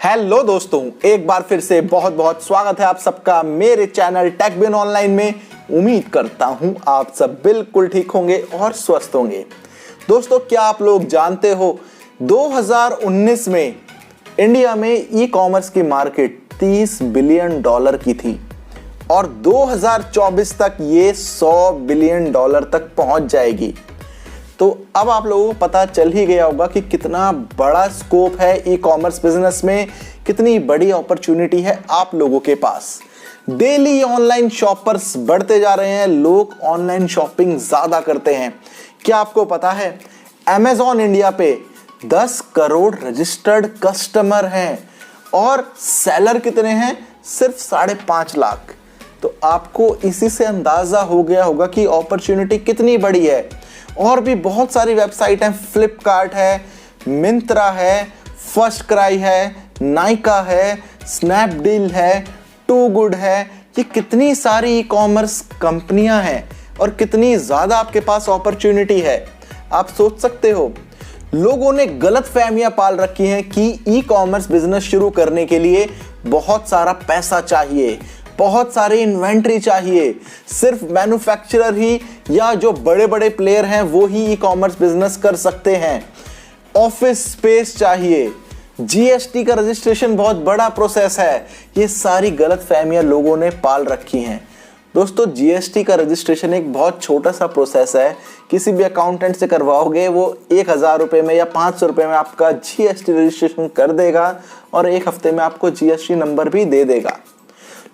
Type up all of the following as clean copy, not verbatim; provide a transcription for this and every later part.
Hello दोस्तों, एक बार फिर से बहुत बहुत स्वागत है आप सबका मेरे चैनल टेकबिन ऑनलाइन में। उम्मीद करता हूं आप सब बिल्कुल ठीक होंगे और स्वस्थ होंगे। दोस्तों, क्या आप लोग जानते हो 2019 में इंडिया में ई कॉमर्स की मार्केट $30 बिलियन की थी और 2024 तक ये $100 बिलियन तक पहुंच जाएगी। तो अब आप लोगों को पता चल ही गया होगा कि कितना बड़ा स्कोप है ई कॉमर्स बिजनेस में, कितनी बड़ी अपॉर्चुनिटी है आप लोगों के पास। डेली ऑनलाइन शॉपर्स बढ़ते जा रहे हैं, लोग ऑनलाइन शॉपिंग ज्यादा करते हैं। क्या आपको पता है Amazon इंडिया पे 10 करोड़ रजिस्टर्ड कस्टमर हैं और सेलर कितने हैं? सिर्फ 5.5 लाख। तो आपको इसी से अंदाजा हो गया होगा कि अपॉर्चुनिटी कितनी बड़ी है। और भी बहुत सारी वेबसाइट हैं, फ्लिपकार्ट है, मिंत्रा है, फर्स्ट क्राई है, नाइका है, स्नैपडील है, टू गुड है। ये कितनी सारी ई कॉमर्स कंपनियां हैं और कितनी ज़्यादा आपके पास अपॉर्चुनिटी है। आप सोच सकते हो, लोगों ने गलत फहमियां पाल रखी हैं कि ई कॉमर्स बिजनेस शुरू करने के लिए बहुत सारा पैसा चाहिए, बहुत सारी इन्वेंट्री चाहिए, सिर्फ मैन्युफैक्चरर ही या जो बड़े बड़े प्लेयर हैं वो ही ई कॉमर्स बिजनेस कर सकते हैं, ऑफिस स्पेस चाहिए, जीएसटी का रजिस्ट्रेशन बहुत बड़ा प्रोसेस है। ये सारी गलत फहमियां लोगों ने पाल रखी हैं। दोस्तों, जीएसटी का रजिस्ट्रेशन एक बहुत छोटा सा प्रोसेस है। किसी भी अकाउंटेंट से करवाओगे वो 1000 रुपये में या 500 रुपये में आपका जीएसटी रजिस्ट्रेशन कर देगा और 1 हफ्ते में आपको जीएसटी नंबर भी दे देगा।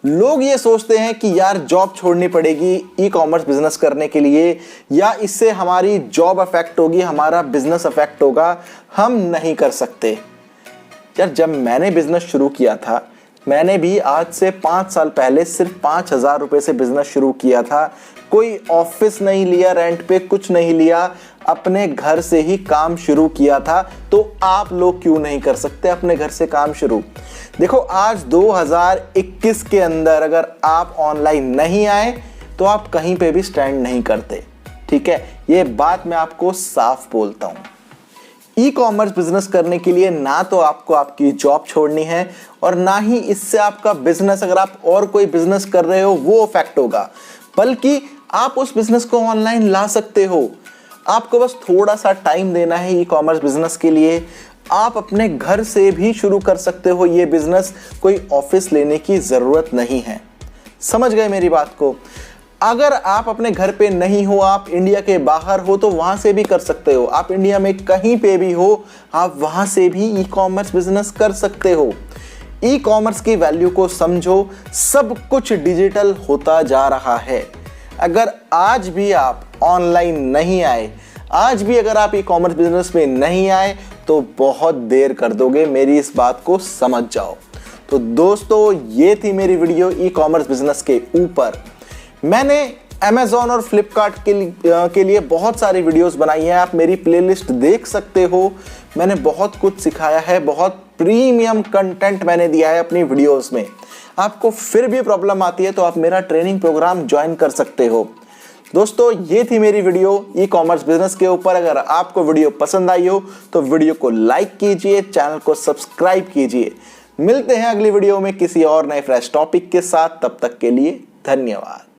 लोग ये सोचते हैं कि यार जॉब छोड़नी पड़ेगी ई कॉमर्स बिजनेस करने के लिए, या इससे हमारी जॉब अफेक्ट होगी, हमारा बिजनेस अफेक्ट होगा, हम नहीं कर सकते। यार, जब मैंने बिजनेस शुरू किया था, मैंने भी आज से 5 साल पहले सिर्फ 5000 रुपये से बिजनेस शुरू किया था। कोई ऑफिस नहीं लिया, रेंट पे कुछ नहीं लिया, अपने घर से ही काम शुरू किया था। तो आप लोग क्यों नहीं कर सकते अपने घर से काम शुरू? देखो, आज 2021 के अंदर अगर आप ऑनलाइन नहीं आए तो आप कहीं पे भी स्टैंड नहीं करते। ठीक है, ये बात मैं आपको साफ बोलता हूं। ई कॉमर्स बिजनेस करने के लिए ना तो आपको आपकी जॉब छोड़नी है और ना ही इससे आपका बिजनेस, अगर आप और कोई बिजनेस कर रहे हो, वो इफेक्ट होगा, बल्कि आप उस बिजनेस को ऑनलाइन ला सकते हो। आपको बस थोड़ा सा टाइम देना है ई कॉमर्स बिजनेस के लिए। आप अपने घर से भी शुरू कर सकते हो ये बिजनेस, कोई ऑफिस लेने की जरूरत नहीं है। समझ गए मेरी बात को? अगर आप अपने घर पे नहीं हो, आप इंडिया के बाहर हो, तो वहां से भी कर सकते हो। आप इंडिया में कहीं पे भी हो, आप वहां से भी ई कॉमर्स बिजनेस कर सकते हो। ई कॉमर्स की वैल्यू को समझो, सब कुछ डिजिटल होता जा रहा है। अगर आज भी आप ऑनलाइन नहीं आए, आज भी अगर आप ई कॉमर्स बिजनेस में नहीं आए, तो बहुत देर कर दोगे, मेरी इस बात को समझ जाओ। तो दोस्तों, ये थी मेरी वीडियो ई कॉमर्स बिजनेस के ऊपर। मैंने Amazon और Flipkart के लिए बहुत सारी वीडियोस बनाई हैं, आप मेरी प्लेलिस्ट देख सकते हो। मैंने बहुत कुछ सिखाया है, बहुत प्रीमियम कंटेंट मैंने दिया है अपनी वीडियोस में। आपको फिर भी प्रॉब्लम आती है तो आप मेरा ट्रेनिंग प्रोग्राम ज्वाइन कर सकते हो। दोस्तों, ये थी मेरी वीडियो ई कॉमर्स बिजनेस के ऊपर। अगर आपको वीडियो पसंद आई हो तो वीडियो को लाइक कीजिए, चैनल को सब्सक्राइब कीजिए। मिलते हैं अगली वीडियो में किसी और नए फ्रेश टॉपिक के साथ। तब तक के लिए धन्यवाद।